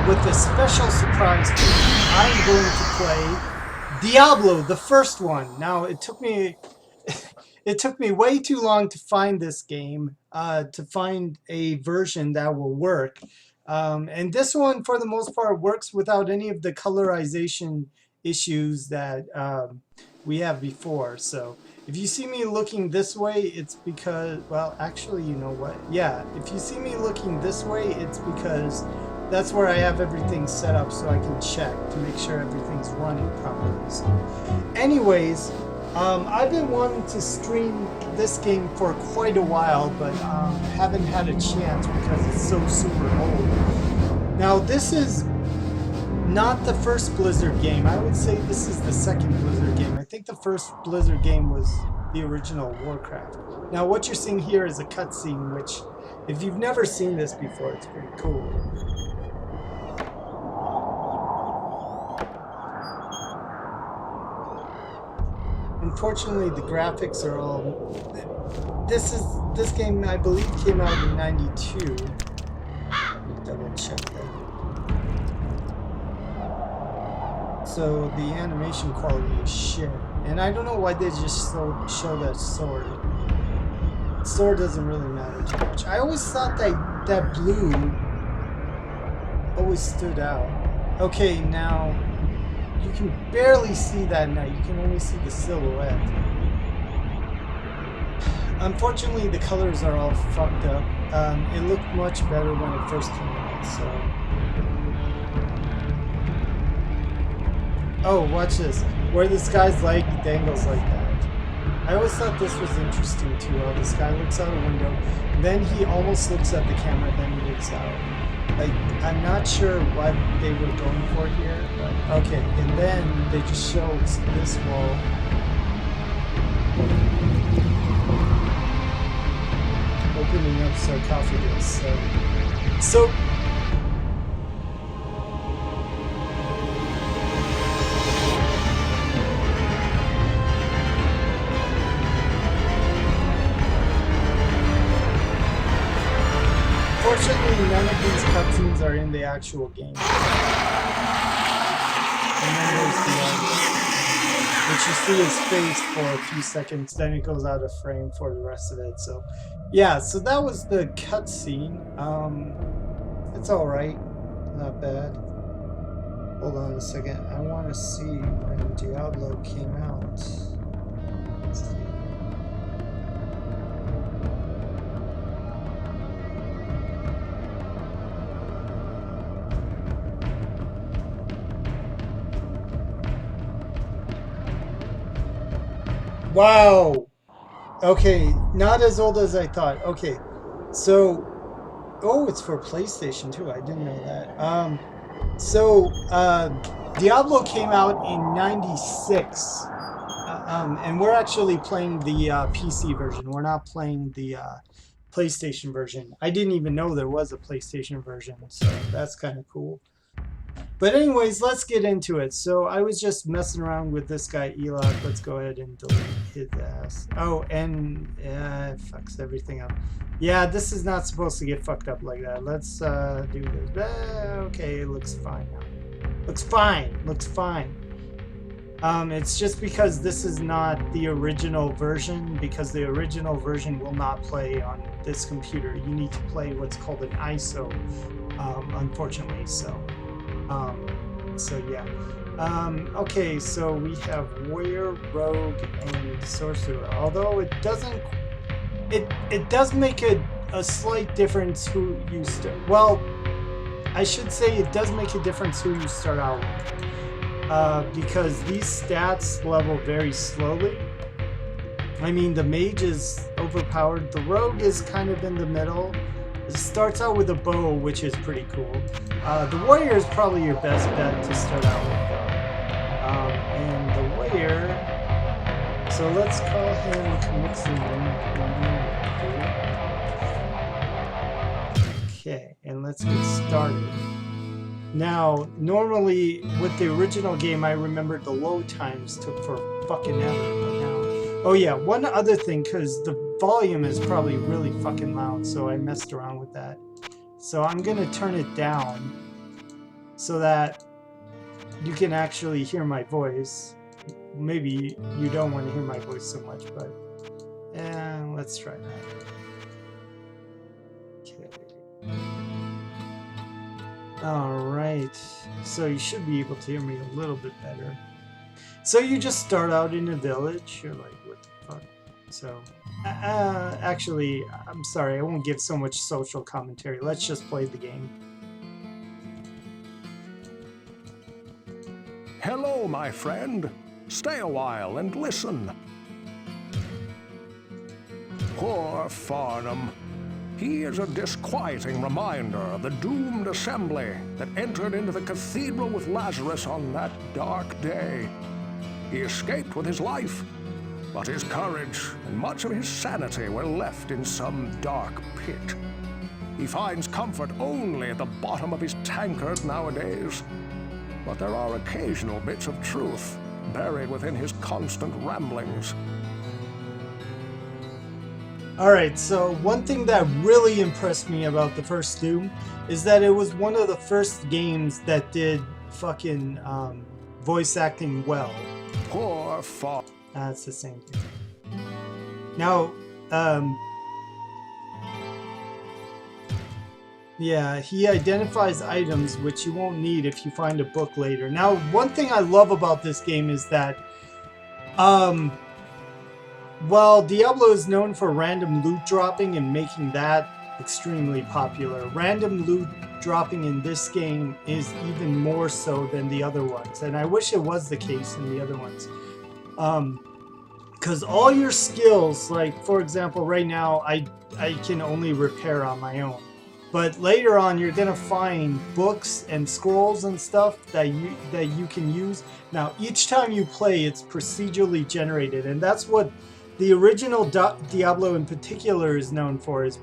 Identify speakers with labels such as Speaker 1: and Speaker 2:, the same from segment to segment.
Speaker 1: with a special surprise for you. I'm going to play Diablo, the first one. Now, it took me it took me way too long to find this game, to find a version that will work. And this one, for the most part, works without any of the colorization issues that we have before. So if you see me looking this way, it's because, well, actually, you know what? Yeah, if you see me looking this way, it's because that's where I have everything set up so I can check to make sure everything's running properly. So anyways, I've been wanting to stream this game for quite a while, but haven't had a chance because it's so super old. Now, this is not the first Blizzard game. I would say this is the second Blizzard game. I think the first Blizzard game was the original Warcraft. Now, what you're seeing here is a cutscene, which, if you've never seen this before, it's pretty cool. Unfortunately, the graphics are all... This game, I believe, came out in '92. Let me double check that. So the animation quality is shit. And I don't know why they just show that sword. Sword doesn't really matter too much. I always thought that blue always stood out. Okay, now you can barely see that now. You can only see the silhouette. Unfortunately, the colors are all fucked up. It looked much better when it first came out, so... Oh, watch this. Where this guy's leg dangles like that. I always thought this was interesting too. How this guy looks out a window, then he almost looks at the camera, then he looks out. Like, I'm not sure what they were going for here, but okay. And then they just show this wall. Opening up sarcophagus. So unfortunately, none of these cutscenes are in the actual game. And then there's the other, which you see his face for a few seconds, then it goes out of frame for the rest of it. So, yeah, so that was the cutscene. It's alright. Not bad. Hold on a second. I want to see when Diablo came out. Let's see. Wow. Okay, not as old as I thought. Okay, so, oh, it's for PlayStation too. I didn't know that. Diablo came out in '96, and we're actually playing the PC version. We're not playing the PlayStation version. I didn't even know there was a PlayStation version, so that's kind of cool. But anyways, let's get into it. So I was just messing around with this guy, Elok. Let's go ahead and delete his ass. Oh, and it fucks everything up. Yeah, this is not supposed to get fucked up like that. Let's do this. Okay, it looks fine now. Looks fine. Looks fine. It's just because this is not the original version, because the original version will not play on this computer. You need to play what's called an ISO, unfortunately. So yeah. Okay, so we have warrior, rogue, and sorcerer. Although it doesn't, it does make a slight difference who you start. Well, I should say it does make a difference who you start out with, because these stats level very slowly. I mean, the mage is overpowered. The rogue is kind of in the middle. It starts out with a bow, which is pretty cool. The warrior is probably your best bet to start out with, though. And the warrior, so let's call him Kamitsu. Okay, and let's get started. Now, normally with the original game, I remembered the load times took for fucking ever, but now. Oh yeah, one other thing, because the volume is probably really fucking loud, so I messed around with that. So I'm gonna turn it down. so that you can actually hear my voice. Maybe you don't want to hear my voice so much, but let's try that. Okay. Alright, so you should be able to hear me a little bit better. So you just start out in a village, you're like, what the fuck? So, actually, I'm sorry, I won't give so much social commentary. Let's just play the game.
Speaker 2: Hello, my friend. Stay a while and listen. Poor Farnham. He is a disquieting reminder of the doomed assembly that entered into the cathedral with Lazarus on that dark day. He escaped with his life, but his courage and much of his sanity were left in some dark pit. He finds comfort only at the bottom of his tankard nowadays, but there are occasional bits of truth buried within his constant ramblings.
Speaker 1: Alright, so one thing that really impressed me about the first Doom is that it was one of the first games that did fucking voice acting well.
Speaker 2: Poor Farnham.
Speaker 1: That's the same thing. Now, yeah, he identifies items which you won't need if you find a book later. Now, one thing I love about this game is that, well, Diablo is known for random loot dropping and making that extremely popular. Random loot dropping in this game is even more so than the other ones, and I wish it was the case in the other ones. Because all your skills, like for example, right now I can only repair on my own. But later on, you're gonna find books and scrolls and stuff that you can use. Now, each time you play, it's procedurally generated, and that's what the original Diablo in particular is known for, is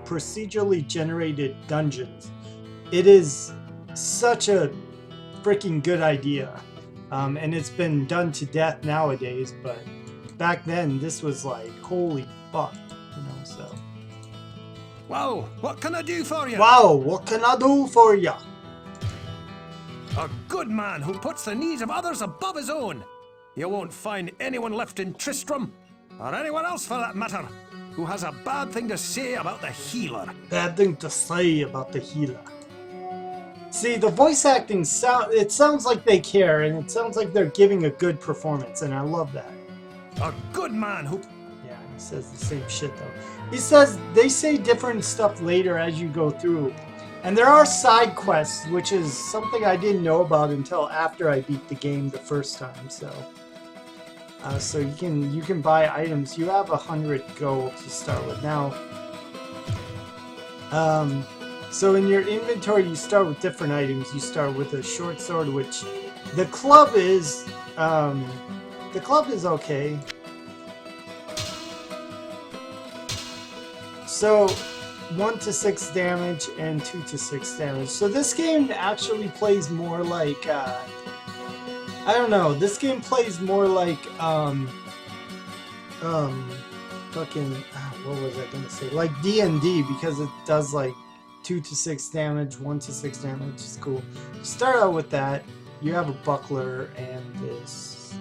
Speaker 1: procedurally generated dungeons. It is such a freaking good idea, and it's been done to death nowadays. But back then, this was like, holy fuck, you know. So.
Speaker 2: Wow, what can I do for you?
Speaker 1: Wow, what can I do for ya?
Speaker 2: A good man who puts the needs of others above his own. You won't find anyone left in Tristram, or anyone else for that matter, who has a bad thing to say about the healer.
Speaker 1: Bad thing to say about the healer. See, the voice acting it sounds like they care, and it sounds like they're giving a good performance, and I love that.
Speaker 2: A good man who...
Speaker 1: Yeah, he says the same shit though. They say different stuff later as you go through. And there are side quests, which is something I didn't know about until after I beat the game the first time, so you can buy items. You have 100 gold to start with. Now, so in your inventory you start with different items. You start with a short sword, which the club is okay. So 1 to 6 damage and 2 to 6 damage. So this game actually plays more like I don't know. This game plays more like fucking what was I gonna say? Like D&D, because it does like 2 to 6 damage, 1 to 6 damage. It's cool. Start out with that. You have a buckler and this.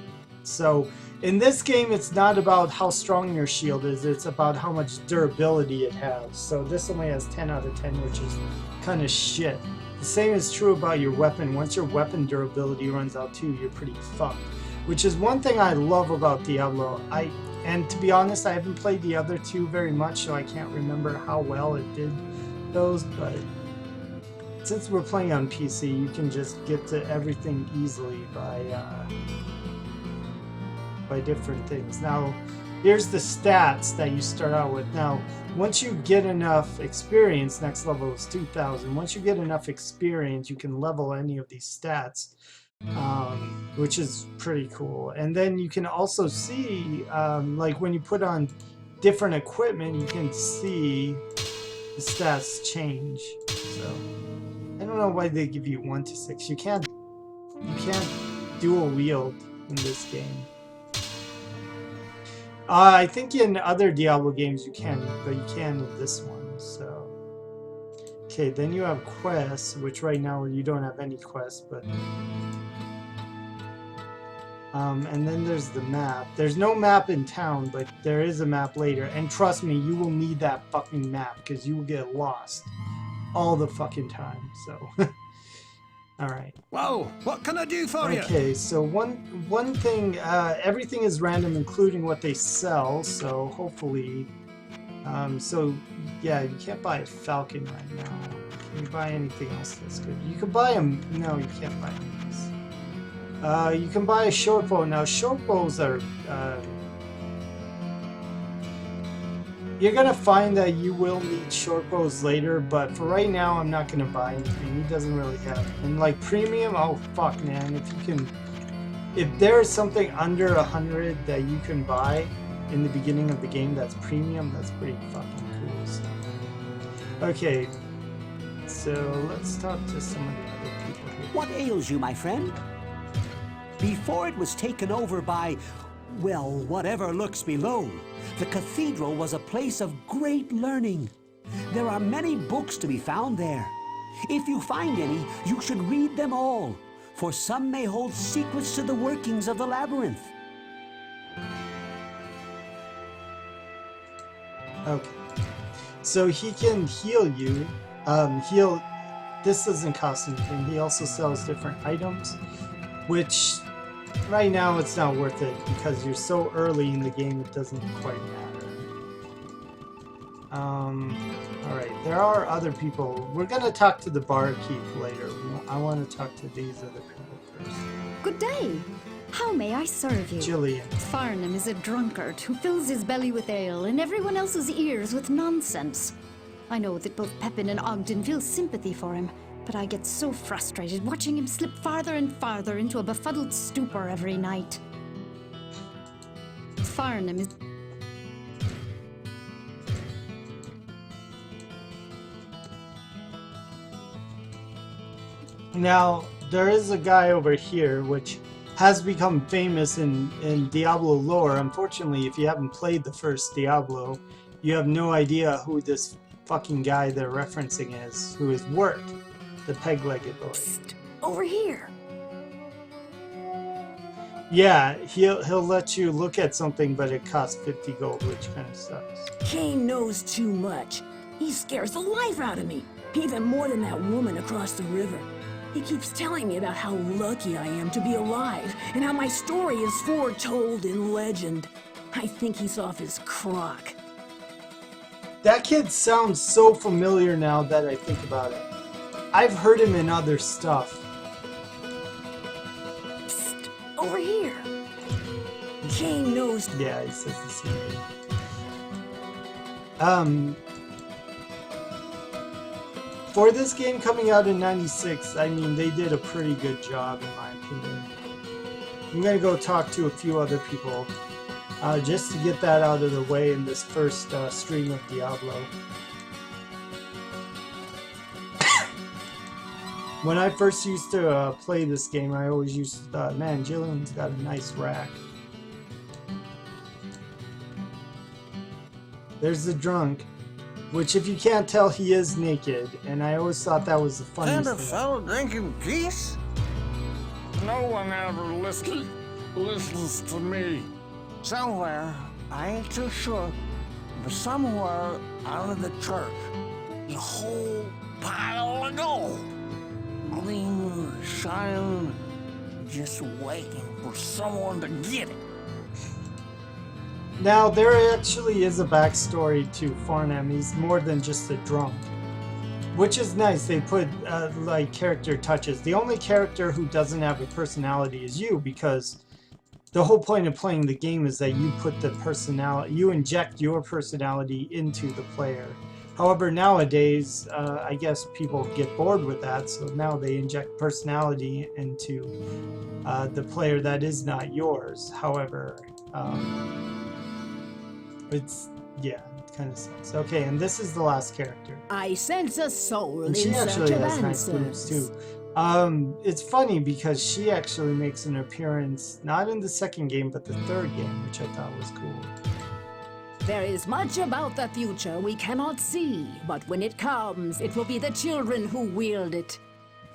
Speaker 1: So in this game, it's not about how strong your shield is, it's about how much durability it has. So this only has 10 out of 10, which is kind of shit. The same is true about your weapon. Once your weapon durability runs out too, you're pretty fucked. Which is one thing I love about Diablo. And to be honest, I haven't played the other two very much, so I can't remember how well it did those, but since we're playing on PC, you can just get to everything easily by different things. Now, here's the stats that you start out with. Now, once you get enough experience, next level is 2,000. Once you get enough experience, you can level any of these stats, which is pretty cool. And then you can also see, like when you put on different equipment, you can see the stats change. So, I don't know why they give you 1 to 6. You can't dual wield in this game. I think in other Diablo games you can, but you can with this one, so. Okay, then you have quests, which right now you don't have any quests, but... and then there's the map. There's no map in town, but there is a map later. And trust me, you will need that fucking map, because you will get lost all the fucking time, so... Alright.
Speaker 2: Whoa, what can I do for you?
Speaker 1: Okay, so one thing, everything is random, including what they sell, so hopefully... so, yeah, you can't buy a falcon right now. Can you buy anything else that's good? You can buy them... No, you can't buy these. You can buy a short bow. Now, short bows are... you're gonna find that you will need short bows later, but for right now, I'm not gonna buy anything. He doesn't really have... And, like, premium, oh, fuck, man. If you can... If there's something under 100 that you can buy in the beginning of the game that's premium, that's pretty fucking cool. So. Okay, so let's talk to some of the other people here.
Speaker 3: What ails you, my friend? Before it was taken over by, well, whatever lurks below, the cathedral was a place of great learning. There are many books to be found there. If you find any, you should read them all, for some may hold secrets to the workings of the labyrinth.
Speaker 1: Okay, so he can heal you. This doesn't cost anything. He also sells different items, which right now it's not worth it because you're so early in the game. It doesn't quite matter. All right, there are other people. We're gonna talk to the barkeep later. I want to talk to these other people first.
Speaker 4: Good day. How may I serve you?
Speaker 1: Jillian.
Speaker 4: Farnham is a drunkard who fills his belly with ale and everyone else's ears with nonsense. I know that both Pepin and Ogden feel sympathy for him, but I get so frustrated watching him slip farther and farther into a befuddled stupor every night. Farnham is...
Speaker 1: Now, there is a guy over here which has become famous in Diablo lore. Unfortunately, if you haven't played the first Diablo, you have no idea who this fucking guy they're referencing is, who is Wirt, the peg-legged boy.
Speaker 4: Psst, over here.
Speaker 1: Yeah, he'll let you look at something, but it costs 50 gold, which kind of sucks.
Speaker 5: Kane knows too much. He scares the life out of me, even more than that woman across the river. He keeps telling me about how lucky I am to be alive, and how my story is foretold in legend. I think he's off his crock.
Speaker 1: That kid sounds so familiar now that I think about it. I've heard him in other stuff.
Speaker 5: Psst, over here. Kane knows.
Speaker 1: Yeah, he says the same thing. For this game coming out in '96, I mean, they did a pretty good job, in my opinion. I'm gonna go talk to a few other people, just to get that out of the way in this first stream of Diablo. When I first used to play this game, I always used to thought, man, Jillian's got a nice rack. There's the drunk. Which, if you can't tell, he is naked, and I always thought that was the funniest
Speaker 6: And a
Speaker 1: thing.
Speaker 6: fellow drinking peace? No one ever listens to me. Somewhere, I ain't too sure, but somewhere out of the church, a whole pile of gold. Gleaming, shining, just waiting for someone to get it.
Speaker 1: Now, there actually is a backstory to Farnham. He's more than just a drunk, which is nice. They put like character touches. The only character who doesn't have a personality is you, because the whole point of playing the game is that you put the personality, you inject your personality into the player. However, nowadays, I guess people get bored with that, so now they inject personality into the player that is not yours. However, it's, yeah, it kind of sucks. Okay, and this is the last character.
Speaker 5: I sense a soul
Speaker 1: And
Speaker 5: in
Speaker 1: she actually
Speaker 5: search of
Speaker 1: has nice boobs
Speaker 5: answers.
Speaker 1: too. It's funny because she actually makes an appearance, not in the second game, but the third game, which I thought was cool.
Speaker 5: There is much about the future we cannot see, but when it comes, it will be the children who wield it.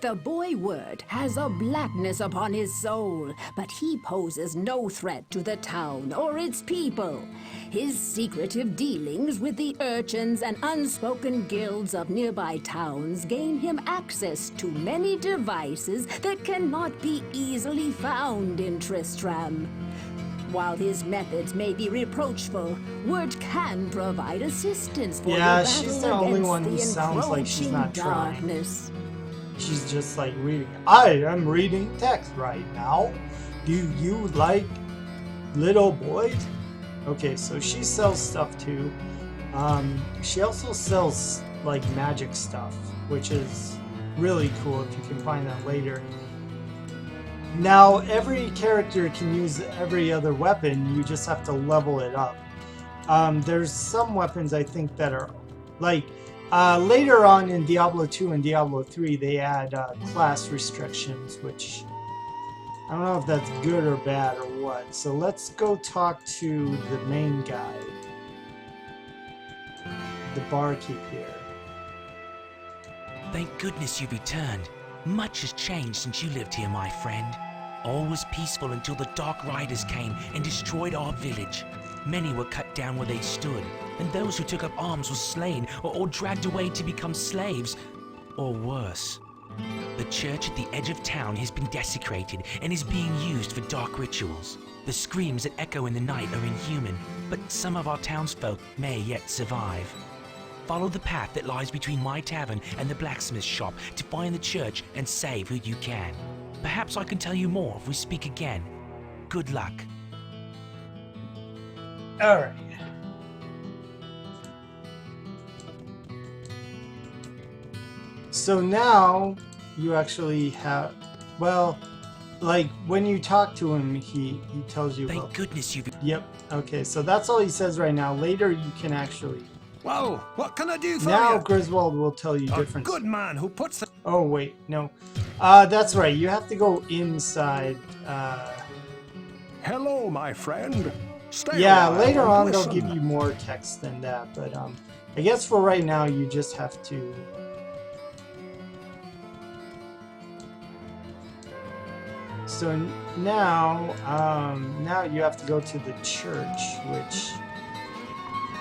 Speaker 5: The boy Word has a blackness upon his soul, but he poses no threat to the town or its people. His secretive dealings with the urchins and unspoken guilds of nearby towns gain him access to many devices that cannot be easily found in Tristram. While his methods may be reproachful, Word can provide assistance for
Speaker 1: Yeah,
Speaker 5: your
Speaker 1: she's
Speaker 5: battle
Speaker 1: the only
Speaker 5: against
Speaker 1: one who
Speaker 5: the
Speaker 1: sounds like she's not
Speaker 5: encroaching
Speaker 1: trying.
Speaker 5: darkness.
Speaker 1: She's just like reading. I am reading text right now. Do you like little boys? Okay, so she sells stuff too. She also sells like magic stuff, which is really cool if you can find that later. Now, every character can use every other weapon, you just have to level it up. There's some weapons I think that are like later on in Diablo 2 and Diablo 3 they add class restrictions, which I don't know if that's good or bad or what. So let's go talk to the main guy, the barkeep here.
Speaker 7: Thank goodness you've returned. Much has changed since you lived here, my friend. All was peaceful until the Dark Riders came and destroyed our village. Many were cut down where they stood, and those who took up arms were slain or dragged away to become slaves, or worse. The church at the edge of town has been desecrated and is being used for dark rituals. The screams that echo in the night are inhuman, but some of our townsfolk may yet survive. Follow the path that lies between my tavern and the blacksmith shop to find the church and save who you can. Perhaps I can tell you more if we speak again. Good luck.
Speaker 1: Alright. So now you actually have, well, like when you talk to him, he tells you.
Speaker 7: Thank goodness you've...
Speaker 1: Yep. Okay, so that's all he says right now. Later you can actually.
Speaker 2: Well, what can I do for
Speaker 1: Now
Speaker 2: you?
Speaker 1: Griswold will tell you
Speaker 2: A
Speaker 1: different.
Speaker 2: good man who puts the...
Speaker 1: Oh wait, no. That's right. You have to go inside.
Speaker 2: Hello, my friend. Stay
Speaker 1: Yeah,
Speaker 2: a while
Speaker 1: later
Speaker 2: and
Speaker 1: on they'll
Speaker 2: listen.
Speaker 1: give you more text than that, but I guess for right now you just have to. So now, now you have to go to the church, which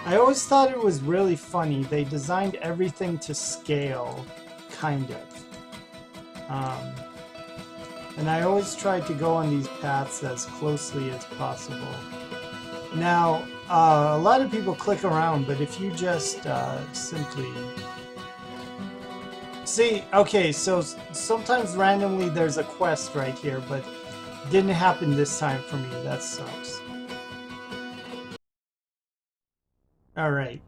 Speaker 1: I always thought it was really funny. They designed everything to scale, kind of. And I always tried to go on these paths as closely as possible. Now, a lot of people click around, but if you just simply... See, okay, so sometimes randomly there's a quest right here, but it didn't happen this time for me. That sucks. Alright.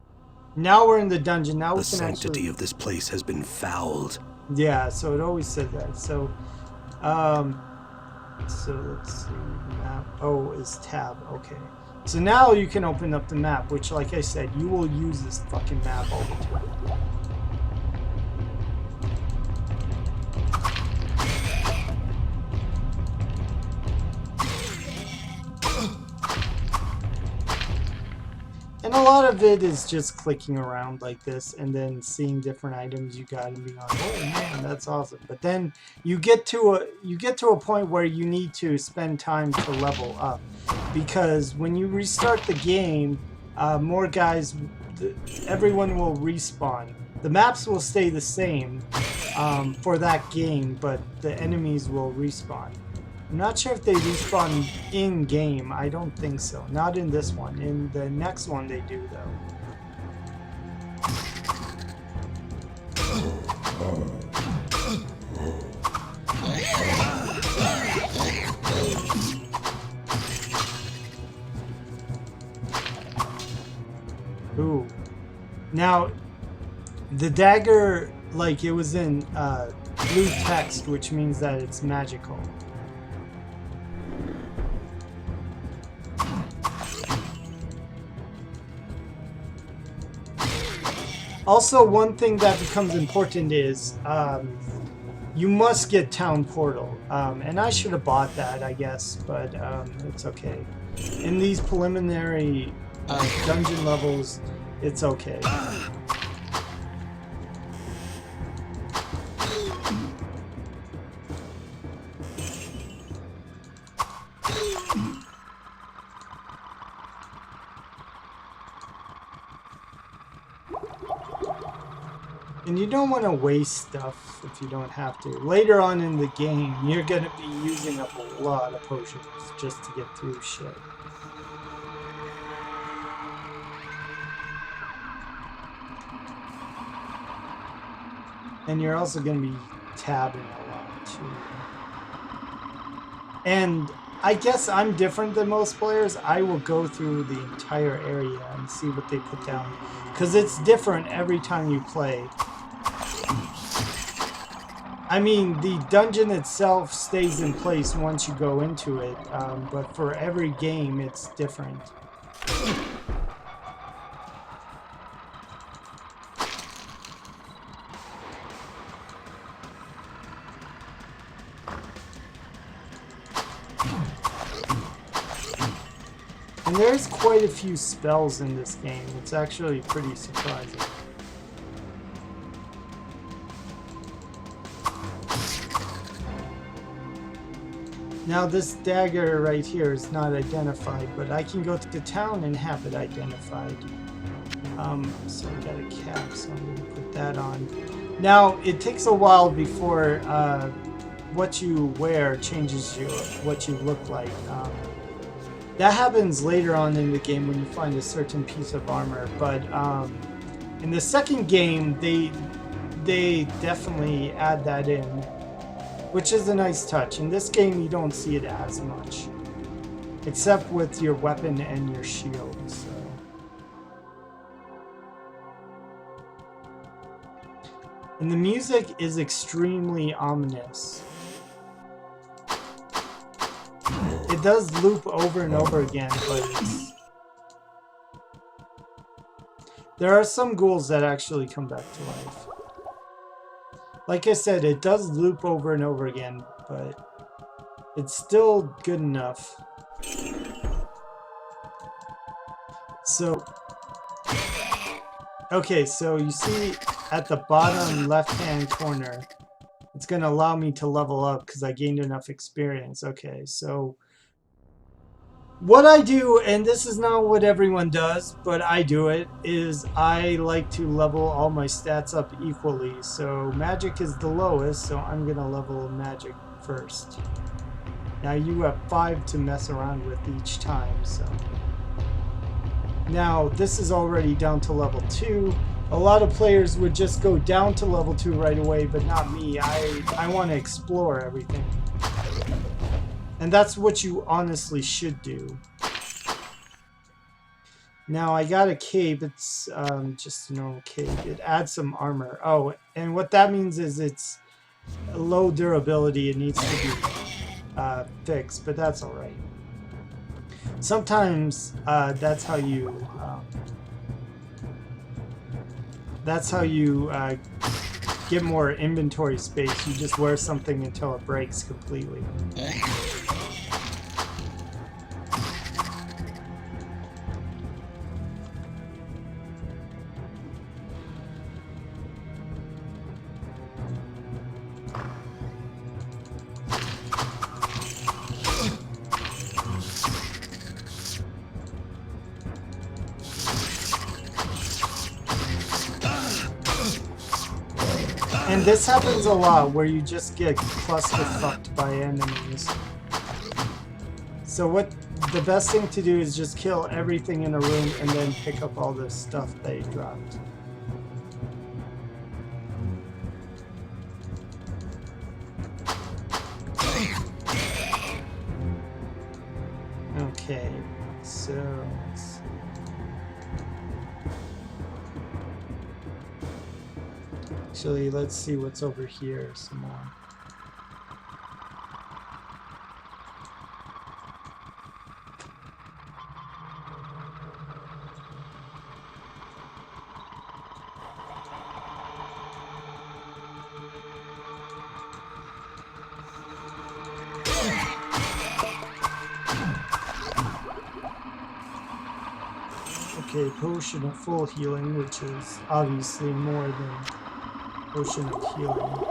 Speaker 1: Now we're in the dungeon. Now we
Speaker 8: The
Speaker 1: can
Speaker 8: sanctity
Speaker 1: actually...
Speaker 8: of this place has been fouled.
Speaker 1: Yeah, so it always said that. So let's see. Map. Oh, is tab. Okay. So now you can open up the map, which, like I said, you will use this fucking map all the time. And a lot of it is just clicking around like this and then seeing different items you got and being like, oh man, that's awesome. But then you get to a point where you need to spend time to level up, because when you restart the game, more guys, everyone will respawn. The maps will stay the same for that game, but the enemies will respawn. I'm not sure if they respawn in-game. I don't think so. Not in this one. In the next one they do, though. Ooh. Now, the dagger, like, it was in blue text, which means that it's magical. Also, one thing that becomes important is you must get Town Portal. And I should have bought that, I guess, but it's okay. In these preliminary dungeon levels, it's okay. And you don't want to waste stuff if you don't have to. Later on in the game, you're going to be using up a lot of potions just to get through shit. And you're also going to be tabbing a lot too. And I guess I'm different than most players. I will go through the entire area and see what they put down. Because it's different every time you play. I mean, the dungeon itself stays in place once you go into it, but for every game, it's different. And there's quite a few spells in this game. It's actually pretty surprising. Now this dagger right here is not identified, but I can go to the town and have it identified. So I got a cap, so I'm going to put that on. Now it takes a while before what you wear changes what you look like. That happens later on in the game when you find a certain piece of armor, but in the second game they definitely add that in, which is a nice touch. In this game you don't see it as much, except with your weapon and your shield. So. And the music is extremely ominous. It does loop over and over again, but there are some ghouls that actually come back to life. Like I said, it does loop over and over again, but it's still good enough. So, okay, so you see at the bottom left-hand corner, it's going to allow me to level up because I gained enough experience. Okay, so what I do, and this is not what everyone does, but I do it, is I like to level all my stats up equally. So magic is the lowest, so I'm going to level magic first. Now you have 5 to mess around with each time, so. Now this is already down to level 2. A lot of players would just go down to level 2 right away, but not me. I want to explore everything. And that's what you honestly should do. Now I got a cape. It's just a normal cape. It adds some armor. Oh, and what that means is it's low durability. It needs to be fixed, but that's alright. Sometimes that's how you get more inventory space. You just wear something until it breaks completely. And this happens a lot, where you just get cluster-fucked by enemies. So what the best thing to do is just kill everything in a room and then pick up all the stuff they dropped. Okay, so let's see. Actually, let's see what's over here some more. Okay, potion of full healing, which is obviously more than potion of healing.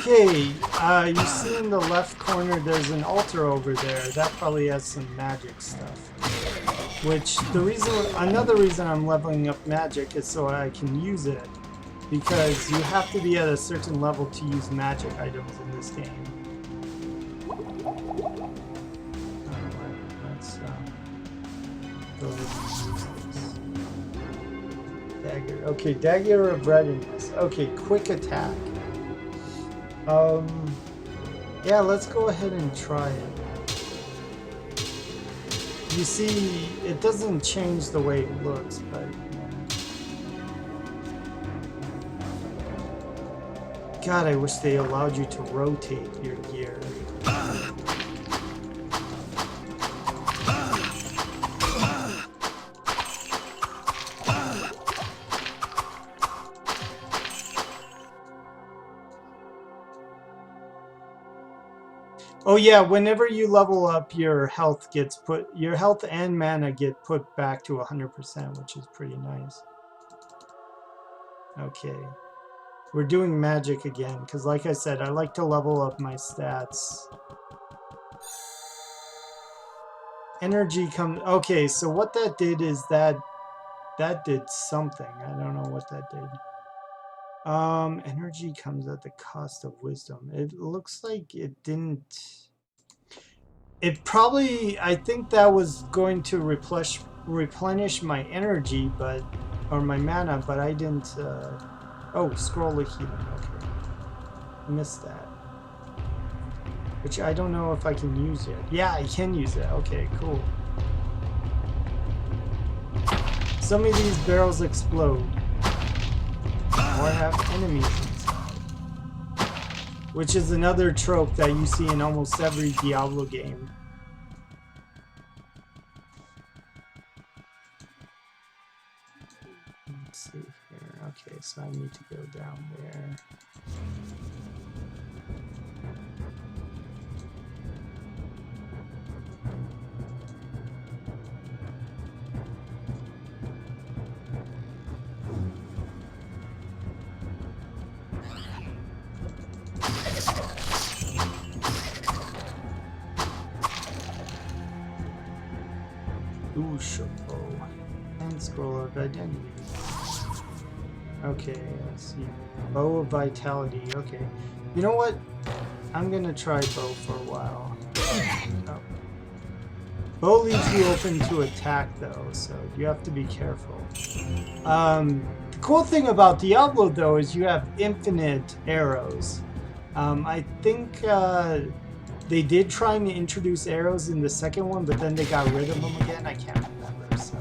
Speaker 1: Okay, you see in the left corner there's an altar over there. That probably has some magic stuff. Which, another reason I'm leveling up magic is so I can use it. Because you have to be at a certain level to use magic items in this game. Let's go with this. Dagger. Okay, Dagger of Readiness. Okay, quick attack. Yeah, let's go ahead and try it. You see, it doesn't change the way it looks, but God, I wish they allowed you to rotate your gear. Oh yeah, whenever you level up, your health and mana get put back to 100%, which is pretty nice. Okay. We're doing magic again, because like I said, I like to level up my stats. Energy comes... Okay, so what that did is that did something. I don't know what that did. Energy comes at the cost of wisdom. It looks like it didn't... It probably... I think that was going to replenish my energy, or my mana, but I didn't... Oh, scroll of healing. Okay. Missed that. Which I don't know if I can use yet. Yeah, I can use it. Okay, cool. Some of these barrels explode. Or have enemies inside. Which is another trope that you see in almost every Diablo game. Let's see here. Okay, so I need to go down there. Ooh, Shopo. And Scroll of Identity. Okay, let's see. Bow of Vitality. Okay. You know what? I'm gonna try bow for a while. Oh. Bow leaves you open to attack though, so you have to be careful. The cool thing about Diablo though is you have infinite arrows. I think they did try and introduce arrows in the second one, but then they got rid of them again. I can't remember, so.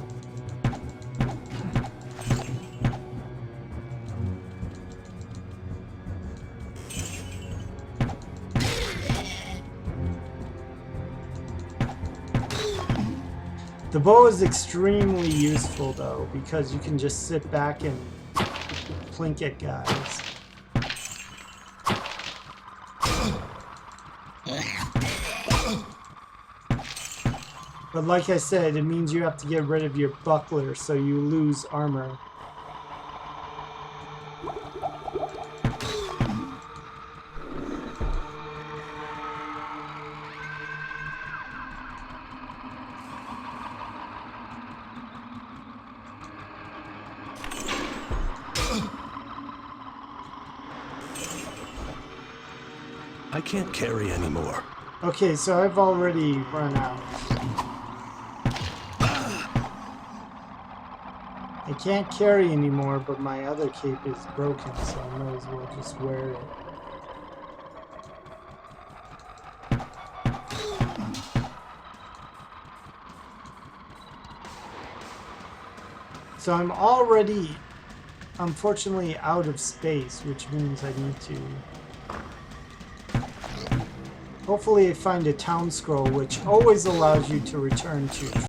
Speaker 1: The bow is extremely useful though, because you can just sit back and plink at guys. But like I said, it means you have to get rid of your buckler, so you lose armor.
Speaker 8: I can't carry anymore.
Speaker 1: Okay, so I've already run out. I can't carry anymore, but my other cape is broken, so I might as well just wear it. So I'm already unfortunately out of space, which means I need to hopefully find a town scroll, which always allows you to return to